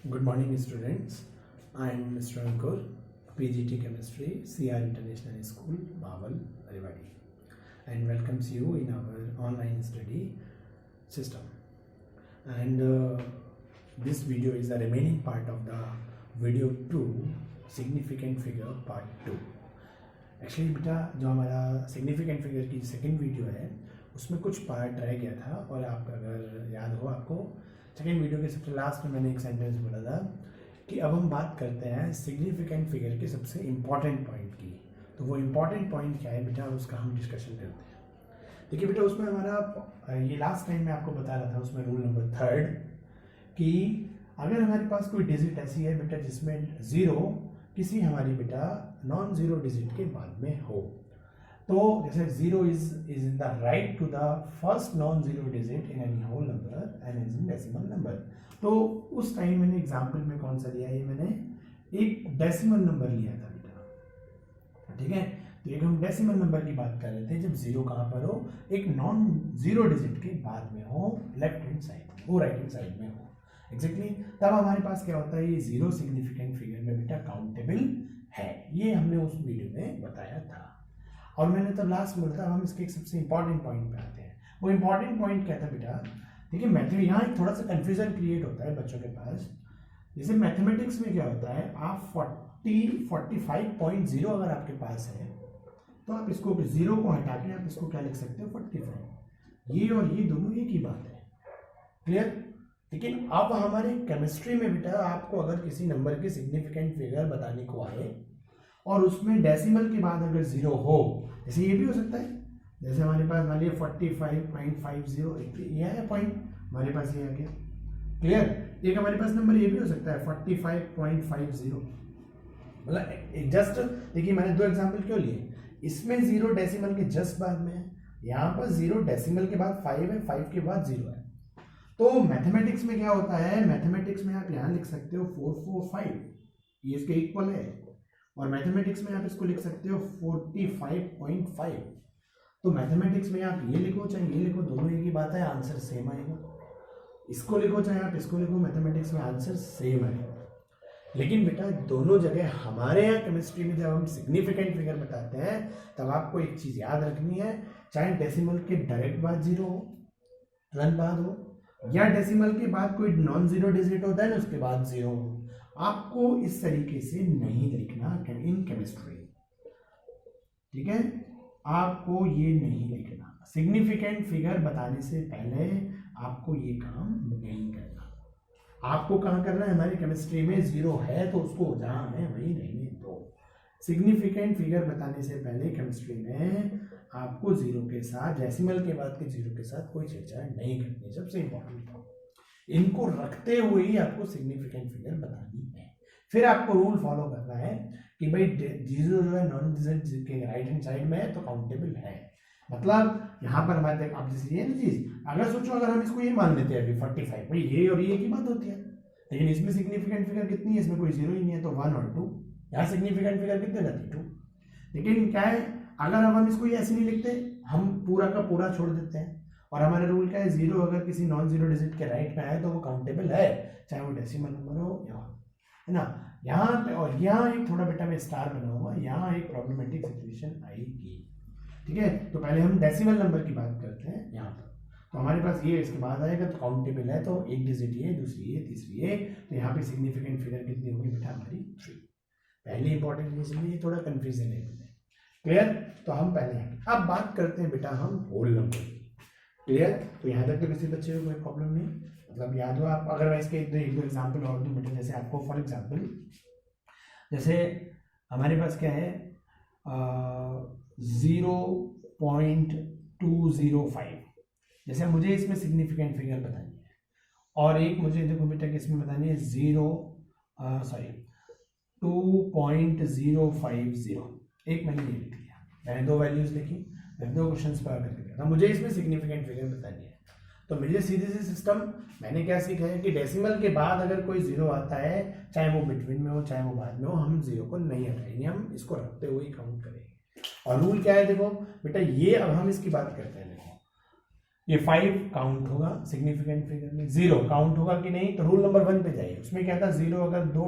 Good morning, students. I am Mr. Ankur, PGT Chemistry, CR International School, Bawal, Rewari, and welcomes you in our online study system. And this video is the remaining part of the video 2, significant figure part 2. Actually बेटा जो हमारा significant figure की second video है उसमें कुछ part रह गया था, और आप अगर याद हो आपको सेकंड वीडियो के सबसे लास्ट में मैंने एक सेंटेंस बोला था कि अब हम बात करते हैं सिग्निफिकेंट फिगर के सबसे इम्पॉर्टेंट पॉइंट की। तो वो इम्पॉर्टेंट पॉइंट क्या है बेटा, उसका हम डिस्कशन करते हैं। देखिए बेटा, उसमें हमारा ये लास्ट टाइम मैं आपको बता रहा था, उसमें रूल नंबर 3 कि अगर हमारे पास कोई डिजिट ऐसी है बेटा जिसमें ज़ीरो किसी हमारी बेटा नॉन ज़ीरो डिजिट के बाद में हो, तो जैसे zero is in the right to the first non zero digit in any whole number and is in decimal number. तो उस टाइम मैंने एग्जांपल में कौन सा लिया, ये मैंने एक डेसिमल नंबर लिया था बेटा, ठीक है। तो एक हम डेसिमल नंबर की बात कर रहे थे जब ज़ीरो कहाँ पर हो, एक नॉन ज़ीरो डिजिट के बाद में हो, लेफ्ट हैंड साइड में हो, राइट हैंड साइड में हो, एग्जैक्टली तब हमारे पास क्या होता है, ये ज़ीरो सिग्निफिकेंट फिगर में बेटा काउंटेबल है। ये हमने उस वीडियो में बताया था, और मैंने तो लास्ट में बताया। हम इसके एक सबसे इंपॉर्टेंट पॉइंट पे आते हैं। वो इंपॉर्टेंट पॉइंट क्या था बेटा, देखिए मैथमेटिक्स, यहाँ एक थोड़ा सा कंफ्यूजन क्रिएट होता है बच्चों के पास। जैसे मैथमेटिक्स में क्या होता है, आप 45.0 अगर आपके पास है तो आप इसको जीरो को हटा के आप इसको क्या लिख सकते हो, 45। ये और ये दोनों एक ही बात है, क्लियर। लेकिन अब हमारे केमिस्ट्री में बेटा आपको अगर किसी नंबर की सिग्निफिकेंट फिगर बताने को आए और उसमें डेसिमल के बाद अगर ज़ीरो हो, जैसे ये भी हो सकता है, जैसे हमारे पास मान लीजिए 45.50 ये है पॉइंट, हमारे पास ये आ गया, क्लियर। एक हमारे पास नंबर ये भी हो सकता है 45.50, मतलब जस्ट देखिए मैंने दो एग्जाम्पल क्यों लिए, इसमें ज़ीरो डेसिमल के जस्ट बाद में है, यहाँ पर ज़ीरो डेसिमल के बाद 5 है, 5 के बाद ज़ीरो है। तो मैथमेटिक्स में क्या होता है, मैथमेटिक्स में आप यहाँ लिख सकते हो 445, ये इसके इक्वल है, और मैथमेटिक्स में आप इसको लिख सकते हो 45.5। तो मैथमेटिक्स में आप ये लिखो चाहे ये लिखो, दोनों एक ही बात है, आंसर सेम आएगा। इसको लिखो चाहे आप इसको लिखो, मैथमेटिक्स में आंसर सेम आएगा। लेकिन बेटा दोनों जगह हमारे यहाँ केमिस्ट्री में जब हम सिग्निफिकेंट फिगर बताते हैं तब आपको एक चीज़ याद रखनी है, चाहे डेसिमल के डायरेक्ट बाद जीरो हो, तुरंत बाद हो, या डेसिमल के बाद कोई नॉन जीरो डिजिट होता है ना उसके बाद जीरो हो, आपको इस तरीके से नहीं लिखना इन केमिस्ट्री, ठीक है। आपको ये नहीं लिखना, सिग्निफिकेंट फिगर बताने से पहले आपको ये काम नहीं करना। आपको कहाँ करना है, हमारी केमिस्ट्री में जीरो है तो उसको जहाँ है वही रहने दो। सिग्निफिकेंट फिगर बताने से पहले केमिस्ट्री में आपको जीरो के साथ, डेसिमल के बाद के जीरो के साथ कोई छेड़छाड़ नहीं करनी, सबसे इंपॉर्टेंट था। इनको रखते हुए ही आपको सिग्निफिकेंट फिगर बतानी है। फिर आपको रूल फॉलो करना है कि भाई जीरो जो है नॉन डिजिट के राइट हैंड साइड में है तो काउंटेबल है। मतलब यहाँ पर हमारे आप जैसे ये ना चीज, अगर सोचो अगर हम इसको ये मान लेते हैं अभी 45, भाई ये और ये की बात होती है, लेकिन इसमें सिग्निफिकेंट फिगर कितनी है, इसमें कोई जीरो ही नहीं है, तो 1 और 2, यहाँ सिग्निफिकेंट फिगर कितने रहती है 2। लेकिन क्या है, अगर हम इसको ये ऐसे नहीं लिखते, हम पूरा का पूरा छोड़ देते हैं, और हमारा रूल क्या है, जीरो अगर किसी नॉन जीरो डिजिट के राइट में आए तो वो काउंटेबल है, चाहे वो डेसिमल नंबर हो या, है ना। यहाँ पे और यहाँ एक थोड़ा बेटा में स्टार बना हुआ, यहाँ एक प्रॉब्लमेटिक सिचुएशन आएगी, ठीक है। तो पहले हम डेसिमल नंबर की बात करते हैं यहाँ पर, तो हमारे पास ये इसके बाद आएगा तो काउंटेबल है, तो एक डिजिट ये, दूसरी ये, तीसरी ये, तो यहाँ पे सिग्निफिकेंट फिगर कितनी होगी बेटा हमारी 3। पहली इंपॉर्टेंट रीजन ये थोड़ा कंफ्यूजन है, क्लियर। तो हम पहले अब बात करते हैं बेटा हम होल नंबर की, क्लियर। तो यहाँ तक तो किसी बच्चे को कोई प्रॉब्लम नहीं, मतलब याद हो आप। अगर मैं इसके एक दो एग्जाम्पल और दूँ बेटा, जैसे आपको फॉर एग्जाम्पल जैसे हमारे पास क्या है 0.205, जैसे मुझे इसमें सिग्निफिकेंट फिगर बतानी है, और एक मुझे देखो बेटा किसमें बतानी है 2.050, एक मैंने ये लिख लिया, मैंने दो वैल्यूज लिखी, मैंने दो क्वेश्चंस पर करके दिया, मुझे इसमें सिग्निफिकेंट फिगर बतानी है। तो मेरे सीधे से सिस्टम मैंने क्या सीखा है कि डेसिमल के बाद अगर कोई जीरो आता है, चाहे वो बिटवीन में हो चाहे वो बाद में हो, हम जीरो को नहीं हटाएंगे, हम इसको रखते हुए काउंट करेंगे। और रूल क्या है देखो बेटा, ये अब हम इसकी बात करते हैं, देखो ये 5 काउंट होगा सिग्निफिकेंट फिगर में, 0 काउंट होगा कि नहीं, तो रूल नंबर 1 पे जाइए। उसमें क्या था, 0 अगर दो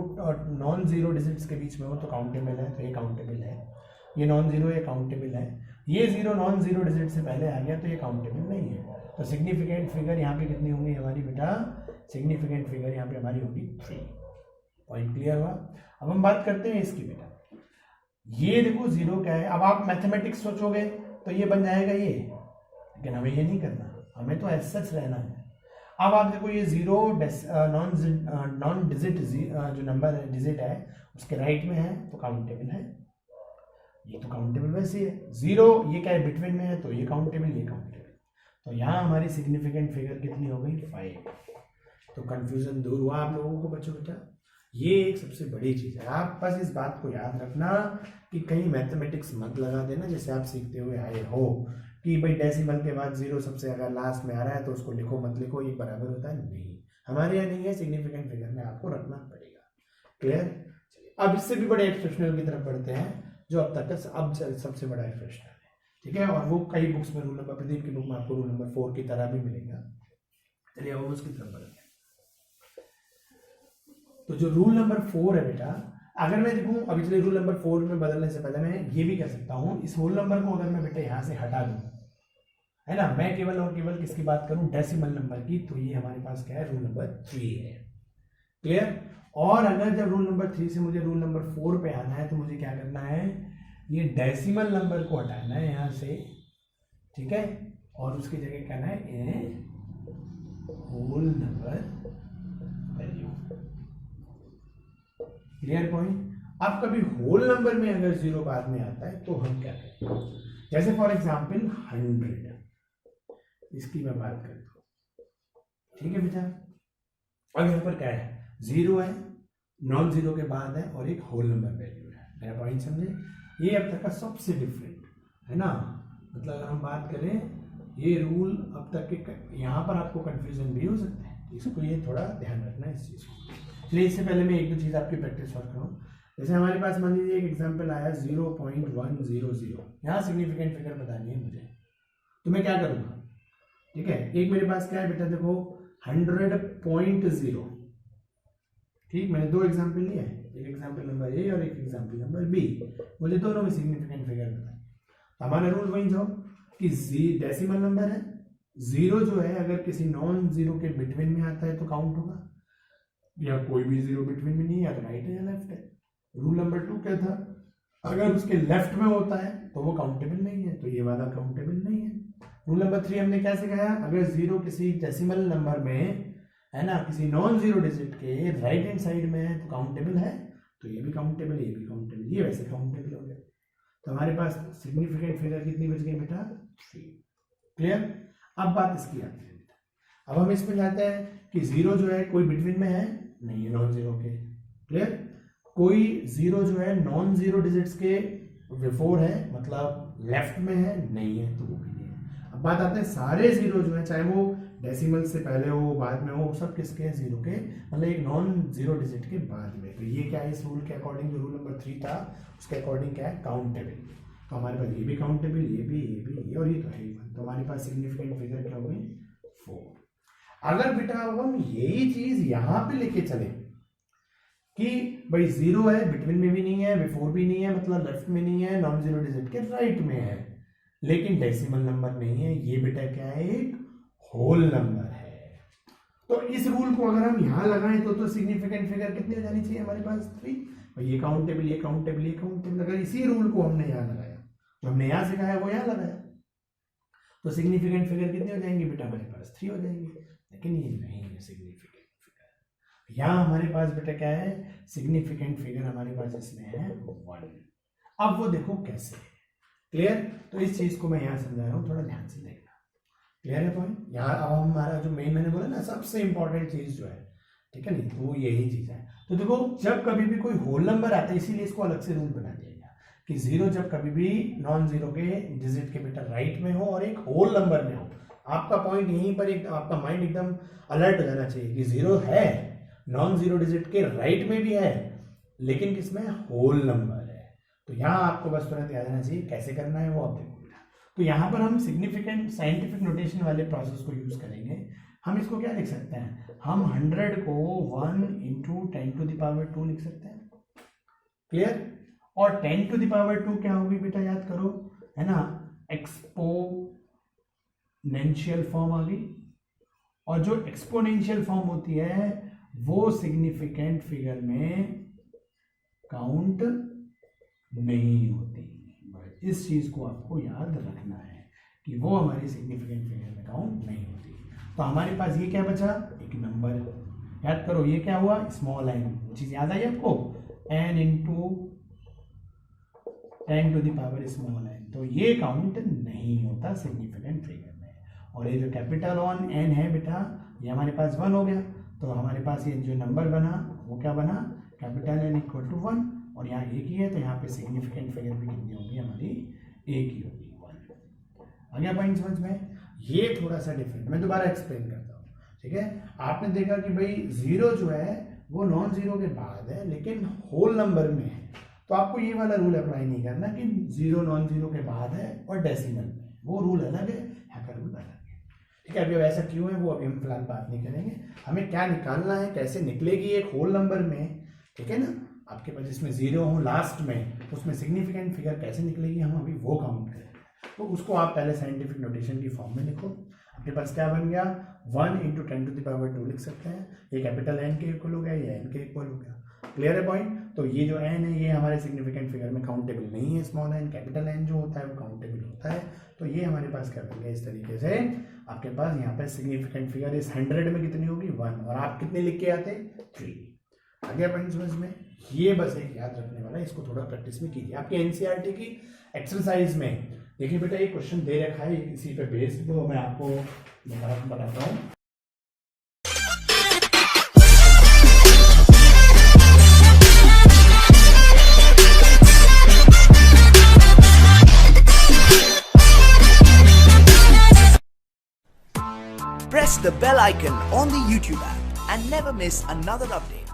नॉन जीरो डिजिट्स के बीच में हो तो काउंटेबल है, तो ये काउंटेबल है। ये नॉन जीरो, ये काउंटेबल है। ये 0 नॉन जीरो डिजिट से पहले आ गया तो ये काउंटेबल नहीं है। तो सिग्निफिकेंट फिगर यहाँ पे कितनी होंगी हमारी बेटा, सिग्निफिकेंट फिगर यहाँ पे हमारी होगी 3। पॉइंट क्लियर हुआ। अब हम बात करते हैं इसकी बेटा, ये देखो 0 क्या है। अब आप मैथमेटिक्स सोचोगे तो ये बन जाएगा ये, लेकिन हमें ये नहीं करना, हमें तो ऐसा सच रहना है। अब आप देखो ये 0 नॉन डिजिट जो नंबर है, डिजिट है, उसके राइट में है तो काउंटेबल है, ये तो काउंटेबल वैसे है। 0 ये क्या है, बिटवीन में है तो ये काउंटेबल, ये काउंटेबल। तो यहाँ हमारी सिग्निफिकेंट फिगर कितनी हो गई, 5। तो कंफ्यूजन दूर हुआ आप लोगों को बच्चों बेटा। ये एक सबसे बड़ी चीज है, आप बस इस बात को याद रखना कि कहीं मैथमेटिक्स मत लगा देना। जैसे आप सीखते हुए आए हो कि भाई डेसिमल के बाद 0 सबसे अगर लास्ट में आ रहा है तो उसको लिखो मत लिखो, ये बराबर होता है, नहीं, हमारे यहाँ नहीं है। सिग्निफिकेंट फिगर में आपको रखना पड़ेगा। क्लियर। चलिए अब इससे भी बड़े एक्सप्रेशनल की तरफ बढ़ते हैं, जो अब तक का अब सबसे बड़ा एक्सप्रेशनल है, ठीक है। और वो कई बुक्स में रूल नंबर, प्रदीप की बुक में आपको रूल नंबर 4 की तरह भी मिलेगा। चलिए अब उसकी तरफ बढ़ते हैं। तो जो रूल नंबर 4 है बेटा, अगर मैं देखूं अभी, चलिए रूल नंबर 4 में बदलने से पहले मैं ये भी कर सकता हूं, इस होल नंबर को अगर मैं बेटा यहां से हटा दूं, है ना, मैं केवल और केवल किसकी बात करूं, डेसिमल नंबर की, तो ये हमारे पास क्या है, रूल नंबर 3 है। क्लियर। और अगर जब रूल नंबर 3 से मुझे रूल नंबर 4 पे आना है तो मुझे क्या करना है, ये डेसिमल नंबर को हटाना है यहां से, ठीक है, और उसकी जगह कहना है whole number value. Clear point. अब कभी होल नंबर में अगर 0 बाद में आता है तो हम क्या करें, जैसे फॉर एग्जांपल 100, इसकी मैं बात करता हूं, ठीक है बेटा। अब यहां पर क्या है, 0 है, नॉन जीरो के बाद है, और एक होल नंबर वैल्यू है। मेरा पॉइंट समझे। ये अब तक का सबसे डिफरेंट है ना, मतलब अगर हम बात करें ये रूल अब तक के, यहाँ पर आपको कंफ्यूजन भी हो सकता है, इसको ये थोड़ा ध्यान रखना है इस चीज़ को। चलिए इससे पहले मैं एक दो चीज़ आपकी प्रैक्टिस और करूँ। जैसे हमारे पास मान लीजिए एक एग्जाम्पल आया 0.100, यहाँ सिग्निफिकेंट फिगर बतानी है मुझे, तो मैं क्या करूँगा, ठीक है। एक मेरे पास क्या है बेटा, देखो 100.0, ठीक, मैंने 2 एग्जाम्पल लिए हैं, एक एग्जाम्पल नंबर ए और एक एग्जाम्पल नंबर बी, मुझे दोनों में सिग्निफिकेंट फिगर बताए। हमारा रूल वही जो कि डेसिमल नंबर है, 0 जो है अगर किसी नॉन जीरो के बिटवीन में आता है तो काउंट होगा, या कोई भी 0 बिटवीन में नहीं है तो राइट है या लेफ्ट है। रूल नंबर 2 क्या था, अगर उसके लेफ्ट में होता है तो वो काउंटेबल नहीं है, तो ये वाला काउंटेबल नहीं है। रूल नंबर 3 हमने क्या सिखाया, अगर 0 किसी डेसिमल नंबर में है ना, किसी नॉन जीरो डिजिट के राइट हैंड साइड में है तो काउंटेबल है, तो ये भी काउंटेबल, ये भी काउंटेबल, ये वैसे काउंटेबल हो गया। तो हमारे पास सिग्निफिकेंट फिगर कितनी बच गई बेटा, 3। क्लियर। अब बात इसकी आती है बेटा, अब हम इसमें जाते हैं कि 0 जो है कोई बिटवीन में है, नहीं है नॉन जीरो के। क्लियर। कोई 0 जो है नॉन जीरो डिजिट्स के बिफोर है, मतलब लेफ्ट में है, नहीं है, तो वो भी नहीं है। अब बात आते हैं सारे 0 जो है, चाहे वो डेसिमल से पहले हो बाद में हो, सब किसके हैं, 0 के, मतलब एक नॉन जीरो डिजिट के बाद में। तो ये क्या है, इस रूल के अकॉर्डिंग, जो रूल नंबर 3 था उसके अकॉर्डिंग क्या है, काउंटेबल। तो हमारे पास ये भी काउंटेबल, ये भी, और ये तो है ही। तो हमारे पास सिग्निफिकेंट फिगर क्या होगी, 4। अगर बेटा हम यही चीज यहां पे लेके चले कि भाई 0 है, बिटवीन में भी नहीं है, बिफोर भी नहीं है, मतलब लेफ्ट में नहीं है, नॉन जीरो डिजिट के राइट में है, लेकिन डेसिमल नंबर नहीं है, ये बेटा क्या है, एक होल नंबर है। तो इस रूल को अगर हम यहां लगाएं तो सिग्निफिकेंट फिगर कितनी हो जानी चाहिए हमारे पास, 3। ये काउंटेबल, ये काउंटेबल, ये काउंटेबल। अगर इसी रूल को हमने यहां लगाया, जो हमने यहां सिखाया वो यहां लगाया, तो सिग्निफिकेंट फिगर कितनी हो जाएंगी बेटा, हमारे पास 3 हो जाएंगी। लेकिन ये नहीं है सिग्निफिकेंट फिगर, यहां हमारे पास बेटा क्या है, सिग्निफिकेंट फिगर हमारे पास इसमें है 1। अब वो देखो कैसे। क्लियर। तो इस चीज को मैं यहां समझा रहा हूं, थोड़ा ध्यान से देखना। क्लियर है पॉइंट। यहाँ अब हमारा जो मेन, मैंने बोला ना सबसे इंपॉर्टेंट चीज जो है, ठीक है नहीं, तो वो यही चीज है। तो देखो जब कभी भी कोई होल नंबर आता है, इसीलिए इसको अलग से रूल बना दिया गया कि 0 जब कभी भी नॉन जीरो के डिजिट के बेटा राइट में हो और एक होल नंबर में हो, आपका पॉइंट यहीं पर, एक आपका माइंड एकदम अलर्ट हो जाना चाहिए कि 0 है, नॉन जीरो डिजिट के राइट में भी है, लेकिन किसमें, होल नंबर है। तो यहाँ आपको बस तुरंत याद रहना चाहिए कैसे करना है वो, आप देखो। तो यहाँ पर हम सिग्निफिकेंट साइंटिफिक नोटेशन वाले प्रोसेस को यूज करेंगे। हम इसको क्या लिख सकते हैं, हम 100 को 1 × 10⁻² लिख सकते हैं। क्लियर? और 10⁻² क्या होगी बेटा, याद करो, है ना, एक्सपोनेंशियल फॉर्म आ गई। और जो एक्सपोनेंशियल फॉर्म होती है वो सिग्निफिकेंट फिगर में काउंट नहीं होती। इस चीज को आपको याद रखना है कि वो हमारी सिग्निफिकेंट फिगर में काउंट नहीं होती। तो हमारे पास ये क्या बचा, एक नंबर। याद करो ये क्या हुआ, स्मॉल n। चीज याद आई आपको, n × 10⁻⁻n। तो ये काउंट नहीं होता सिग्निफिकेंट फिगर में। और ये जो कैपिटल ऑन n है बेटा, ये हमारे पास 1 हो गया। तो हमारे पास ये जो नंबर बना वो क्या बना, कैपिटल N = 1। और यहाँ एक ही है तो यहाँ पे सिग्निफिकेंट फिगर भी कितनी होगी हमारी, एक ही होगी, 1। आ गया पॉइंट समझ में? ये थोड़ा सा डिफरेंट, मैं दोबारा एक्सप्लेन करता हूँ। ठीक है, आपने देखा कि भाई 0 जो है वो नॉन जीरो के बाद है लेकिन होल नंबर में है, तो आपको ये वाला रूल अप्लाई नहीं करना कि 0 नॉन जीरो के बाद है और डेसिमल में, वो रूल अलग है, यहाँ का रूल अलग है। ठीक है, अभी ऐसा क्यों है वो अभी हम फिलहाल बात नहीं करेंगे। हमें क्या निकालना है, कैसे निकलेगी एक होल नंबर में, ठीक है ना, आपके पास जिसमें 0 हो लास्ट में, उसमें सिग्निफिकेंट फिगर कैसे निकलेगी, हम अभी वो काउंट करें। तो उसको आप पहले साइंटिफिक नोटेशन की फॉर्म में लिखो। आपके पास क्या बन गया, 1 × 10⁻² लिख सकते हैं। ये कैपिटल N के इक्वल हो गया, ये N के इक्वल हो गया। क्लियर है पॉइंट? तो ये जो n है ये हमारे सिग्निफिकेंट फिगर में काउंटेबल नहीं है, स्मॉल n। कैपिटल N जो होता है वो काउंटेबल होता है। तो ये हमारे पास क्या बन गया, इस तरीके से आपके पास यहाँ पे सिग्निफिकेंट फिगर इस 100 में कितनी होगी, 1। और आप कितने लिख के आते, 3। आ गया पॉइंट समझ में? ये बस एक याद रखने वाला है, इसको थोड़ा प्रैक्टिस में कीजिए। आपके एनसीईआरटी की एक्सरसाइज में देखिए बेटा ये क्वेश्चन दे रखा है, इसी पे बेस्ड तो मैं आपको बताता हूँ। Press the bell icon on the YouTube app and never miss another update.